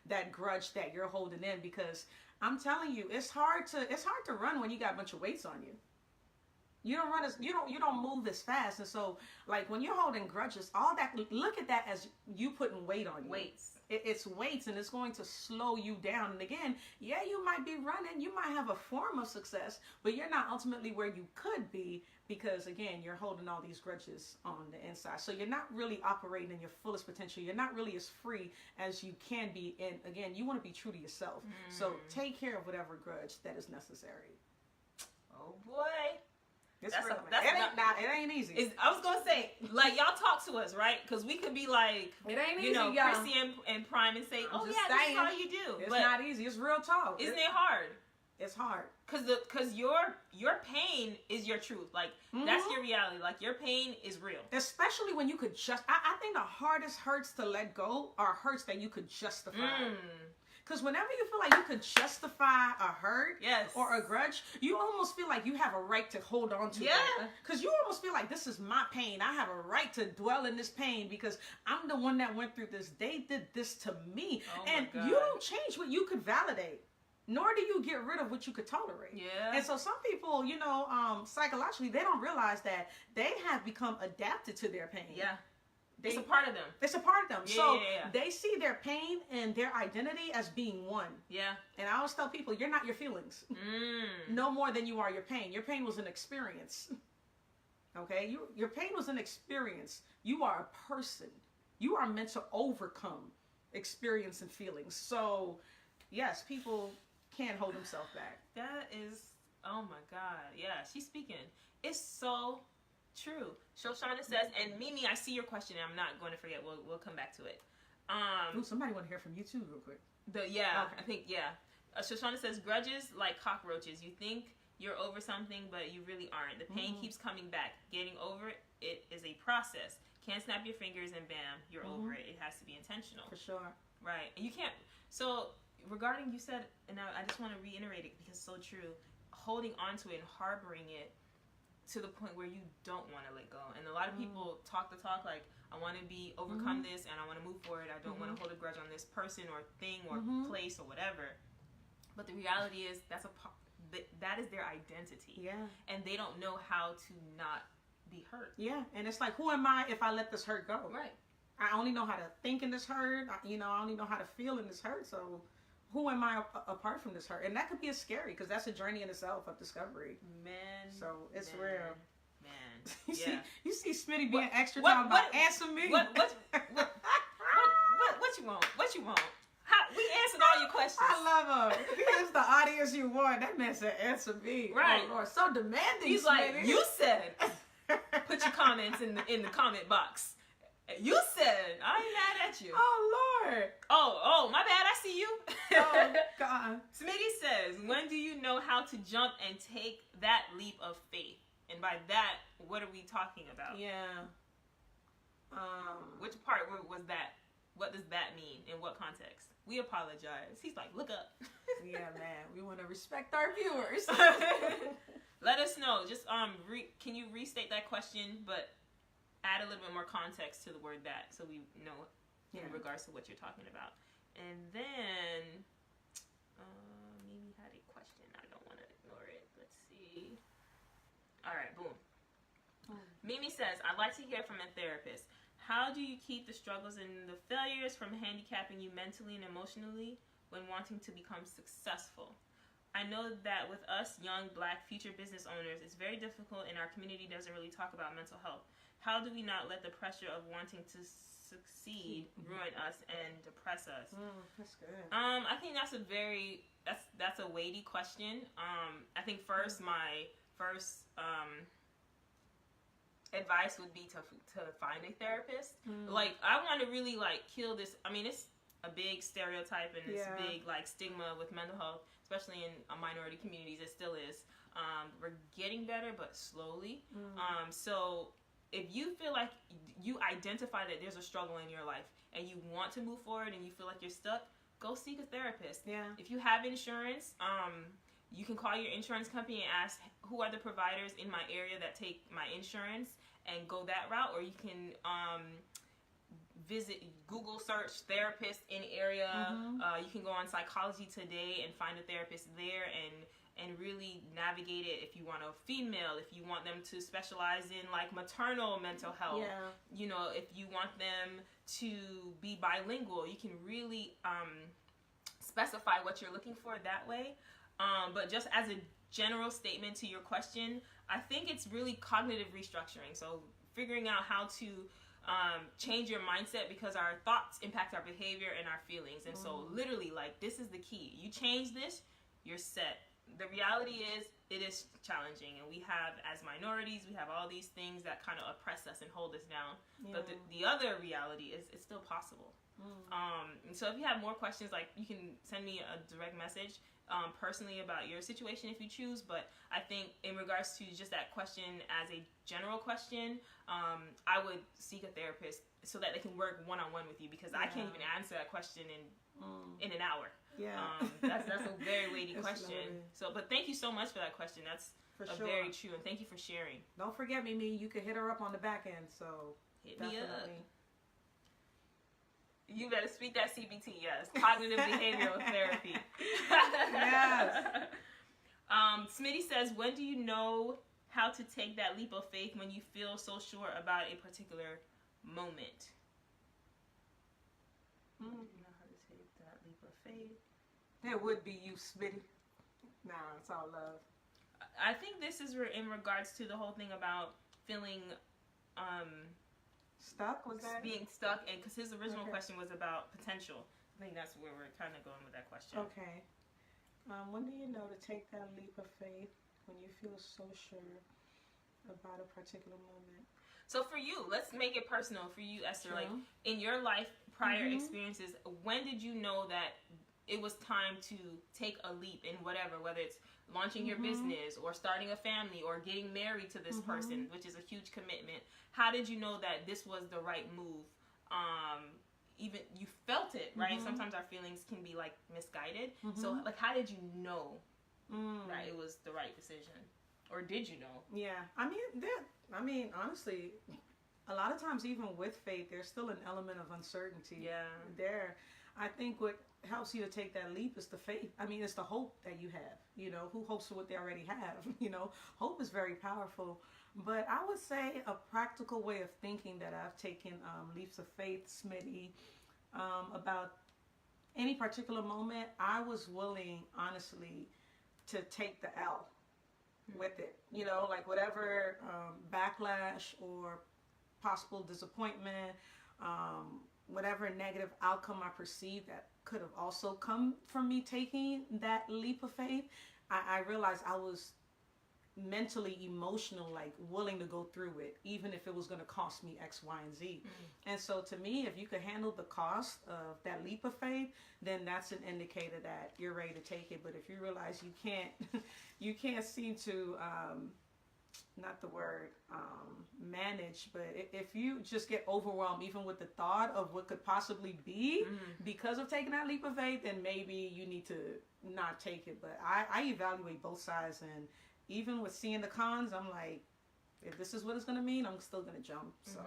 that grudge that you're holding in, because I'm telling you, it's hard to run when you got a bunch of weights on you. You don't run you don't move as fast. And so like when you're holding grudges, all that, look at that as you putting weight on you. It's weights, and it's going to slow you down. And again, you might be running, you might have a form of success, but you're not ultimately where you could be, because again, you're holding all these grudges on the inside. So you're not really operating in your fullest potential. You're not really as free as you can be. And again, you want to be true to yourself. So take care of whatever grudge that is necessary. Oh boy. It ain't easy. I was gonna say, like, y'all talk to us, right? Because we could be like, it ain't easy, Prissy and Prime, and say, this is all you do. It's not easy. It's real talk. Isn't it hard? It's hard. Cause your pain is your truth. Like, that's your reality. Like, your pain is real. Especially when you could I think the hardest hurts to let go are hurts that you could justify. Because whenever you feel like you could justify a hurt or a grudge, you almost feel like you have a right to hold on to it. Because you almost feel like this is my pain. I have a right to dwell in this pain because I'm the one that went through this. They did this to me. And you don't change what you could validate. Nor do you get rid of what you could tolerate. And so some people, you know, psychologically, they don't realize that they have become adapted to their pain. It's a part of them. It's a part of them. They see their pain and their identity as being one. And I always tell people, you're not your feelings. No more than you are your pain. Your pain was an experience. Okay? Your pain was an experience. You are a person. You are meant to overcome experience and feelings. So, yes, people can't hold themselves back. That is, oh my God. Yeah, she's speaking. It's so true. Shoshana says, and Mimi, I see your question, and I'm not going to forget. We'll come back to it. Ooh, somebody want to hear from you too, real quick. I think. Shoshana says, grudges like cockroaches. You think you're over something, but you really aren't. The pain keeps coming back. Getting over it is a process. Can't snap your fingers and bam, you're over it. It has to be intentional. For sure. Right. And you can't. So regarding, you said, and I just want to reiterate it because it's so true. Holding on to it and harboring it to the point where you don't want to let go. And a lot of people talk the talk like, I want to overcome this and I want to move forward. I don't want to hold a grudge on this person or thing or place or whatever. But the reality is that is their identity. And they don't know how to not be hurt. And it's like, who am I if I let this hurt go? Right. I only know how to think in this hurt. You know, I only know how to feel in this hurt. So who am I apart from this hurt? And that could be scary because that's a journey in itself of discovery. So it's real. You see Smitty being extra talking about answer me. What you want? What you want? We answered all your questions. I love him. He is the audience you want. That man said answer me. Right. Oh, Lord. So demanding. He's Smitty. like, you said. Put your comments in the comment box. You said, I ain't mad at you. Oh, Lord. Oh, my bad. I see you. Oh, God. Smitty says, when do you know how to jump and take that leap of faith? And by that, what are we talking about? Which part was that? What does that mean? In what context? We apologize. He's like, look up. Man. We want to respect our viewers. Let us know. Just can you restate that question, but add a little bit more context to the word that, so we know in regards to what you're talking about. And then Mimi had a question. I don't want to ignore it. Let's see. All right, boom. Mimi says, I'd like to hear from a therapist. How do you keep the struggles and the failures from handicapping you mentally and emotionally when wanting to become successful? I know that with us young Black future business owners, it's very difficult and our community doesn't really talk about mental health. How do we not let the pressure of wanting to succeed ruin us and depress us? That's good. I think that's a weighty question. I think my first advice would be to find a therapist. Like, I want to really kill this. I mean, it's a big stereotype and this big stigma with mental health, especially in minority communities. It still is. We're getting better, but slowly. So if you feel like you identify that there's a struggle in your life and you want to move forward and you feel like you're stuck, go seek a therapist. If you have insurance, you can call your insurance company and ask who are the providers in my area that take my insurance and go that route, or you can Google search therapist in area. You can go on Psychology Today and find a therapist there and really navigate it. If you want a female, if you want them to specialize in maternal mental health, you know, if you want them to be bilingual, you can really specify what you're looking for that way. But just as a general statement to your question, I think it's really cognitive restructuring. So figuring out how to change your mindset, because our thoughts impact our behavior and our feelings. And so literally, this is the key. You change this, you're set. The reality is, it is challenging, and we have, as minorities, we have all these things that kind of oppress us and hold us down. But the other reality is, it's still possible. And so if you have more questions, you can send me a direct message, personally about your situation if you choose, but I think in regards to just that question as a general question, I would seek a therapist so that they can work one-on-one with you, because I can't even answer that question in an hour. Yeah. That's a very weighty question. So, but thank you so much for that question. That's very true, and thank you for sharing. Don't forget, Mimi, you can hit her up on the back end, so hit me up. You better speak that CBT, yes. Cognitive behavioral therapy. Yes. Smitty says, when do you know how to take that leap of faith when you feel so sure about a particular moment? You know how to take that leap of faith? It would be you, Smitty. Nah, it's all love. I think this is in regards to the whole thing about feeling stuck. Was that being stuck? And because his original question was about potential, I think that's where we're kind of going with that question. Okay. When do you know to take that leap of faith when you feel so sure about a particular moment? So for you, let's make it personal for you, Esther. Like in your life, prior experiences, when did you know that it was time to take a leap in whatever, whether it's launching your business or starting a family or getting married to this person, which is a huge commitment? How did you know that this was the right move? Even you felt it, right? Sometimes our feelings can be like misguided. So like, how did you know that it was the right decision? Or did you know? Yeah. I mean, honestly, a lot of times even with faith, there's still an element of uncertainty there. I think what helps you to take that leap is the faith. I mean, it's the hope that you have. You know, who hopes for what they already have? You know, hope is very powerful. But I would say a practical way of thinking that I've taken leaps of faith, Smitty, about any particular moment, I was willing, honestly, to take the L with it. You know, like whatever backlash or possible disappointment, whatever negative outcome I perceived that could have also come from me taking that leap of faith, I realized I was mentally, emotional, like willing to go through it, even if it was going to cost me X, Y, and Z. And so to me, if you could handle the cost of that leap of faith, then that's an indicator that you're ready to take it. But if you realize you can't seem to, not the word manage, but if you just get overwhelmed even with the thought of what could possibly be because of taking that leap of faith, then maybe you need to not take it. But I evaluate both sides, and even with seeing the cons, I'm like, if this is what it's going to mean, I'm still going to jump. So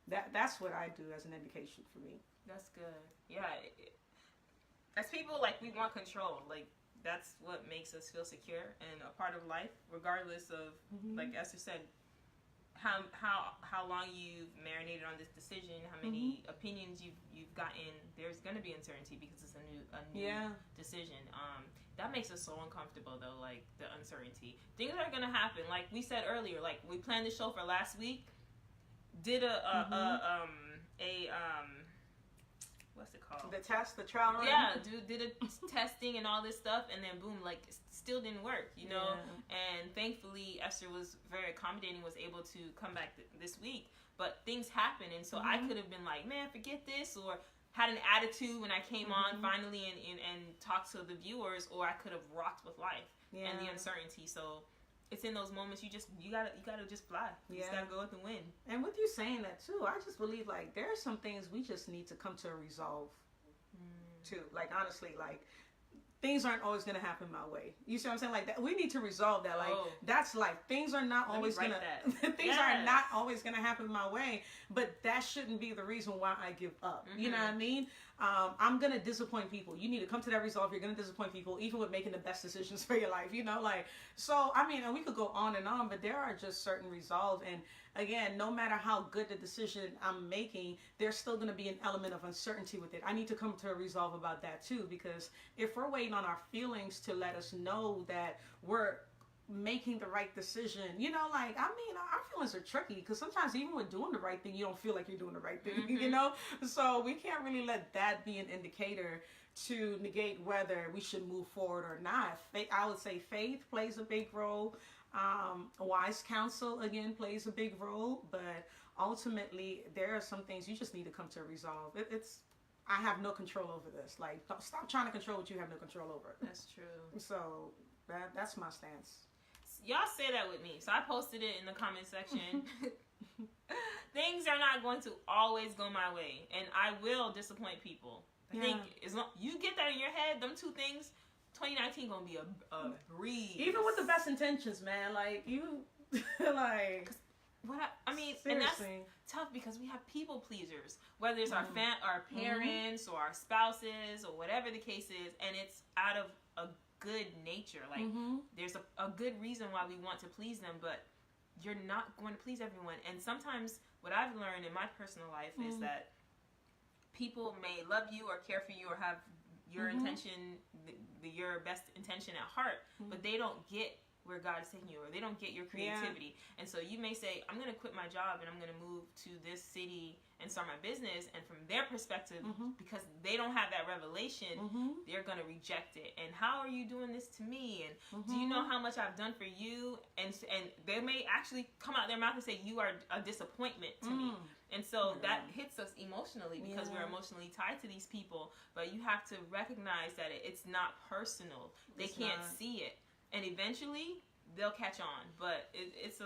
that's what I do as an indication for me. That's good. Yeah. As people, like, we want control. Like, that's what makes us feel secure and a part of life, regardless of, like Esther said, how long you've marinated on this decision, how many opinions you've gotten. There's going to be uncertainty because it's a new decision. That makes us so uncomfortable, though, like the uncertainty. Things are going to happen. Like we said earlier, like we planned the show for last week, did what's it called? The trial run? Yeah, did a testing and all this stuff, and then boom, like still didn't work, you know? And thankfully, Esther was very accommodating, was able to come back this week, but things happen, and so I could have been like, man, forget this, or had an attitude when I came on finally and talked to the viewers, or I could have rocked with life and the uncertainty. So it's in those moments you gotta just fly. You just gotta go with the wind. And with you saying that too, I just believe like there are some things we just need to come to a resolve to. Like honestly, like things aren't always gonna happen my way. You see what I'm saying? Like that, we need to resolve that. Like that's life. Things are not always gonna things are not always gonna happen my way. But that shouldn't be the reason why I give up. You know what I mean? I'm gonna disappoint people. You need to come to that resolve. You're gonna disappoint people, even with making the best decisions for your life. You know, like so. I mean, and we could go on, but there are just certain resolves. And again, no matter how good the decision I'm making, there's still gonna be an element of uncertainty with it. I need to come to a resolve about that too, because if we're waiting on our feelings to let us know that we're making the right decision, you know, like, I mean, our feelings are tricky because sometimes even with doing the right thing, you don't feel like you're doing the right thing, you know? So we can't really let that be an indicator to negate whether we should move forward or not. I would say faith plays a big role. Wise counsel, again, plays a big role, but ultimately there are some things you just need to come to a resolve. I have no control over this. Like, stop trying to control what you have no control over. That's true. So that's my stance. Y'all say that with me. So I posted it in the comment section. Things are not going to always go my way, and I will disappoint people. I think as long you get that in your head, them two things, 2019 gonna be a breeze. Even with the best intentions, man. Like you, like. I mean, seriously. And that's tough because we have people pleasers, whether it's our parents or our spouses or whatever the case is, and it's out of a good nature. Like there's a good reason why we want to please them, but you're not going to please everyone. And sometimes what I've learned in my personal life is that people may love you or care for you or have your intention, your best intention at heart, but they don't get where God is taking you, or they don't get your creativity. And so you may say, I'm going to quit my job and I'm going to move to this city and start my business. And from their perspective, because they don't have that revelation, they're going to reject it. And how are you doing this to me? And do you know how much I've done for you? And they may actually come out their mouth and say, you are a disappointment to me. And so that hits us emotionally because we're emotionally tied to these people. But you have to recognize that it's not personal. They can't see it. And eventually they'll catch on, but it's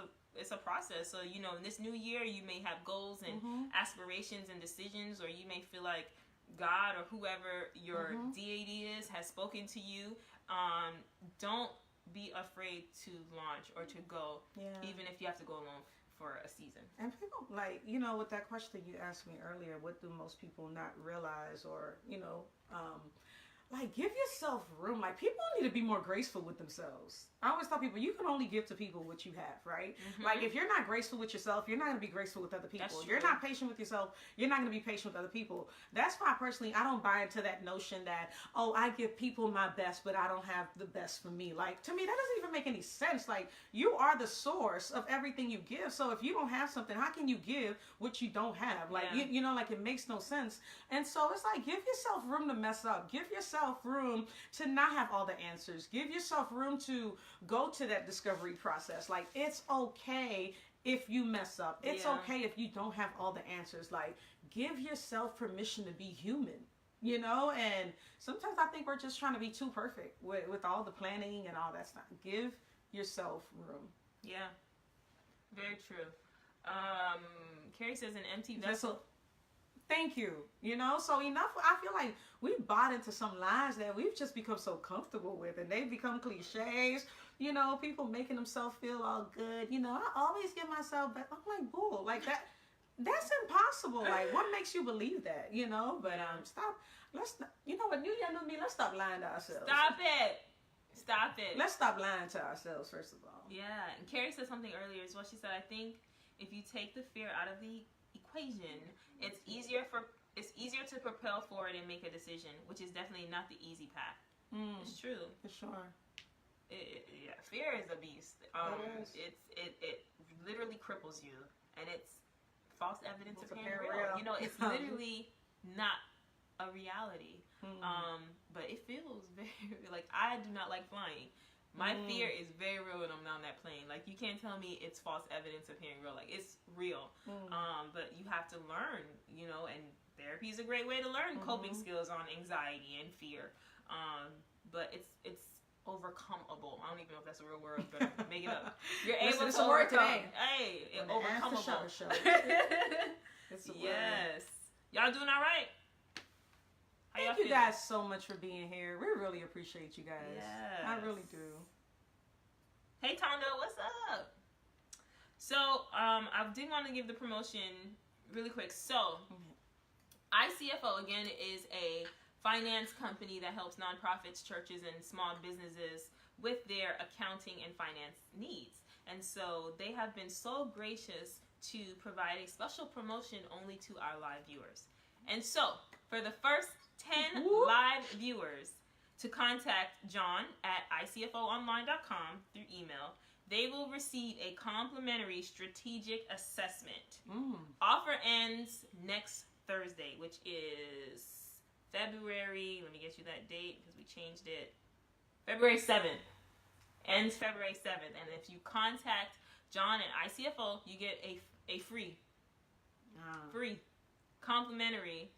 a process. So in this new year, you may have goals and aspirations and decisions, or you may feel like God or whoever your deity is has spoken to you. Don't be afraid to launch or to go, even if you have to go alone for a season. And people with that question you asked me earlier, what do most people not realize, or like, give yourself room. Like, people need to be more graceful with themselves. I always tell people, you can only give to people what you have, right? Like, if you're not graceful with yourself, you're not going to be graceful with other people. If you're not patient with yourself, you're not going to be patient with other people. That's why, personally, I don't buy into that notion that, I give people my best, but I don't have the best for me. Like, to me, that doesn't even make any sense. Like, you are the source of everything you give. So if you don't have something, how can you give what you don't have? Like, like, it makes no sense. And so it's like, give yourself room to mess up. Give yourself room to not have all the answers. Give yourself room to go to that discovery process. Like, it's okay if you mess up. It's okay if you don't have all the answers. Like, give yourself permission to be human, and sometimes I think we're just trying to be too perfect with all the planning and all that stuff. Give yourself room. Yeah, very true. Carrie says an empty vessel. Thank you. So enough. I feel like we bought into some lies that we've just become so comfortable with, and they've become cliches. People making themselves feel all good. I always give myself back. I'm like, bull. Like that. That's impossible. Like, what makes you believe that? But stop. Let's. What, New Year, New Me. Let's stop lying to ourselves. Stop it. Let's stop lying to ourselves first of all. Yeah. And Carrie said something earlier as well. She said, I think if you take the fear out of the equation, it's easier to propel forward and make a decision, which is definitely not the easy path. It's true. For sure. Fear is a beast. It literally cripples you, and it's false evidence appearing real. It's literally not a reality. But it feels very like, I do not like flying. My fear is very real when I'm on that plane. Like, you can't tell me it's false evidence appearing real. Like, it's real. But you have to learn, and therapy is a great way to learn coping skills on anxiety and fear. But it's overcomeable. I don't even know if that's a real word, but make it up. You're able to overcome. Hey, overcomeable. It's a word. Yes. Y'all doing all right? Thank you guys so much for being here. We really appreciate you guys. Yes. I really do. Hey, Tondo, what's up? So, I did want to give the promotion really quick. So, ICFO, again, is a finance company that helps nonprofits, churches, and small businesses with their accounting and finance needs. And so, they have been so gracious to provide a special promotion only to our live viewers. And so, for the first 10 live viewers to contact John at icfoonline.com through email, they will receive a complimentary strategic assessment. Offer ends next Thursday, which is February, let me get you that date because we changed it, February 7th. Ends February 7th. And if you contact John at ICFO, you get a free complimentary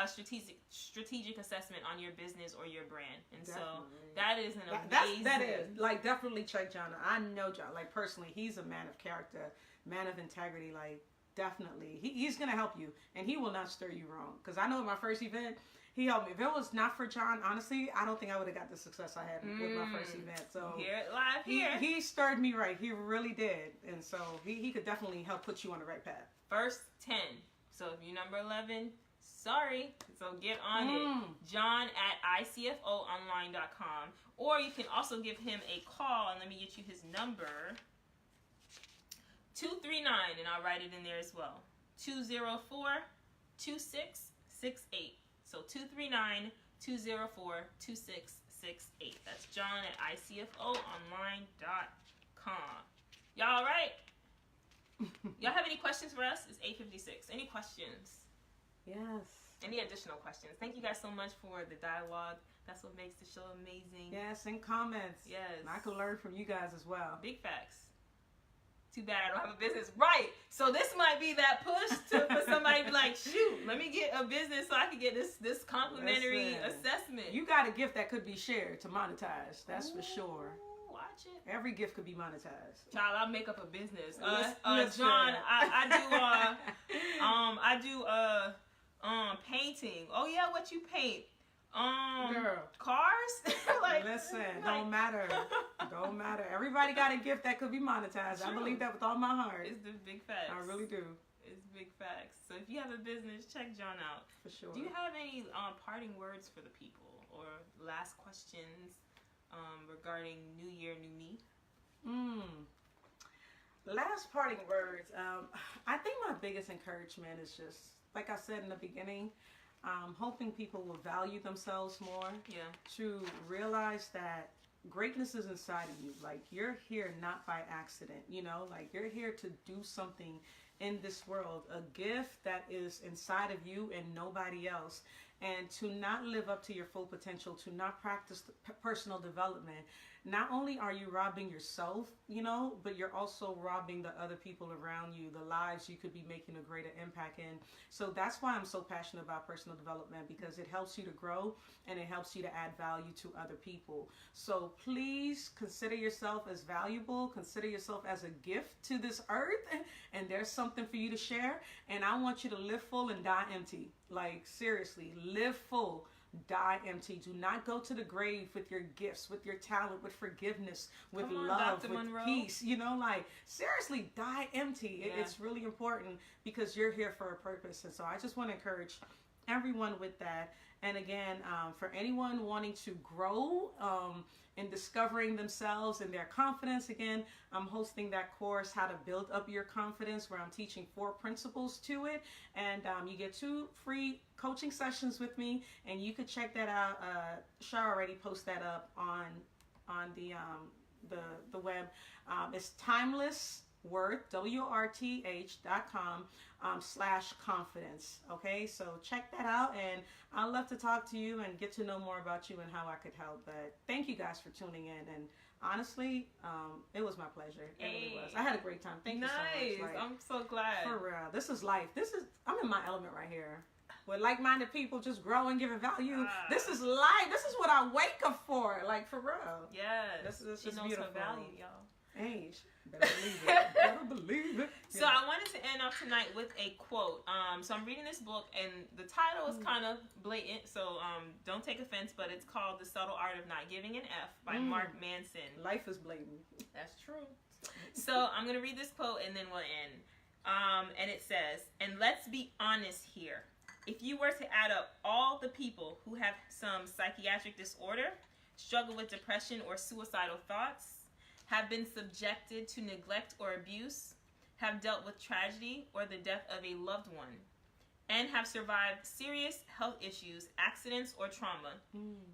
a strategic assessment on your business or your brand. And Definitely. so that is an amazing. That is like, definitely check John. I know John, like, personally, he's a man of character, man of integrity. Like, definitely, he's gonna help you, and he will not steer you wrong. Because I know at my first event, he helped me. If it was not for John, honestly, I don't think I would have got the success I had with my first event. So Hear it live here. He stirred me right. He really did. And so he could definitely help put you on the right path. First 10. So if you're number 11, sorry. So get on it. John at icfoonline.com. Or you can also give him a call, and let me get you his number. 239, and I'll write it in there as well. 204-2668. So 239-204-2668. That's John at icfoonline.com. Y'all all right? Y'all have any questions for us? It's 8:56. Any questions? Yes. Any additional questions? Thank you guys so much for the dialogue. That's what makes the show amazing. Yes, and comments. Yes. And I can learn from you guys as well. Big facts. Too bad I don't have a business. Right. So this might be that push for somebody to be like, shoot, let me get a business so I can get this complimentary assessment. You got a gift that could be shared to monetize. That's for sure. Watch it. Every gift could be monetized. Child, I'll make up a business. Listen. John, I do painting. Oh yeah, what you paint? Girl. Cars? Like, listen, don't matter. Don't matter. Everybody got a gift that could be monetized. True. I believe that with all my heart. It's the big facts. I really do. It's big facts. So if you have a business, check John out. For sure. Do you have any parting words for the people or last questions regarding New Year, New Me? Last parting words. I think my biggest encouragement is just, like I said in the beginning, hoping people will value themselves more. Yeah. To realize that greatness is inside of you. Like, you're here not by accident, you know, like, you're here to do something in this world, a gift that is inside of you and nobody else. And to not live up to your full potential, to not practice personal development, not only are you robbing yourself, you know, but you're also robbing the other people around you, the lives you could be making a greater impact in. So that's why I'm so passionate about personal development, because it helps you to grow and it helps you to add value to other people. So please consider yourself as valuable, consider yourself as a gift to this earth, and there's something for you to share. And I want you to live full and die empty. Like, seriously, live full, die empty. Do not go to the grave with your gifts, with your talent, with forgiveness, with love, with peace. You know, like, seriously, die empty. It's really important, because you're here for a purpose. And so I just want to encourage everyone with that. And again, for anyone wanting to grow in discovering themselves and their confidence, again, I'm hosting that course, How to Build Up Your Confidence, where I'm teaching 4 principles to it. And you get 2 free coaching sessions with me, and you could check that out. Shar already posted that up on the web. It's timelessworth, WRTH.com/confidence. Okay, so check that out, and I'd love to talk to you and get to know more about you and how I could help. But thank you guys for tuning in, and honestly, it was my pleasure. It really was. I had a great time. Thank you so much. Like, I'm so glad. For real. This is life. I'm in my element right here. With like-minded people just growing, giving value. This is life. This is what I wake up for. Like, for real. Yes. This is she knows beautiful. her value, y'all. Hey, better believe it. Better believe it. So I wanted to end off tonight with a quote. So I'm reading this book, and the title is kind of blatant, so don't take offense, but it's called The Subtle Art of Not Giving an F by Mark Manson. Life is blatant. That's true. So I'm going to read this quote, and then we'll end. And it says, "And let's be honest here. If you were to add up all the people who have some psychiatric disorder, struggle with depression or suicidal thoughts, have been subjected to neglect or abuse, have dealt with tragedy or the death of a loved one, and have survived serious health issues, accidents, or trauma,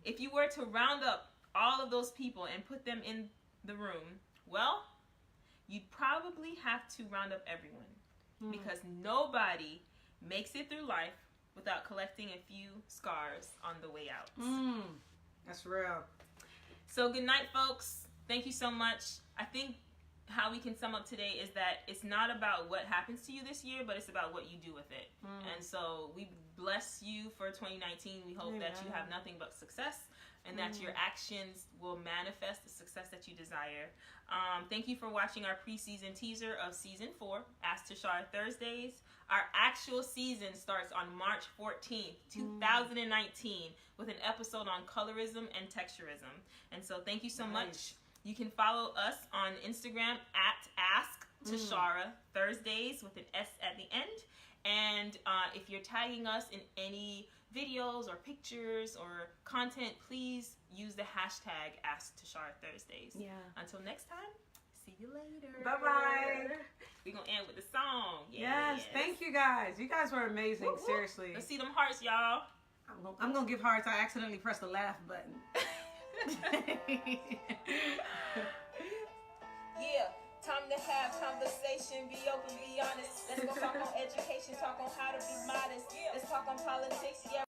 if you were to round up all of those people and put them in the room, well, you'd probably have to round up everyone, because nobody makes it through life without collecting a few scars on the way out." That's real. So good night, folks. Thank you so much. I think how we can sum up today is that it's not about what happens to you this year, but it's about what you do with it. And so we bless you for 2019. We hope that you have nothing but success, and that your actions will manifest the success that you desire. Thank you for watching our preseason teaser of season 4, Ask Tashara Thursdays. Our actual season starts on March 14th, 2019, with an episode on colorism and texturism. And so thank you so much. You can follow us on Instagram at Ask Tashara Thursdays with an S at the end. And if you're tagging us in any videos or pictures or content, please use the hashtag Ask Tashara Thursdays. Yeah. Until next time, see you later. Bye-bye. We're going to end with a song. Yes. Thank you guys. You guys were amazing. Woo-hoo. Seriously. Let's see them hearts, y'all. I'm going to give hearts. I accidentally pressed the laugh button. Yeah, time to have conversation, be open, be honest. Let's go talk on education, talk on how to be modest. Let's talk on politics, yeah.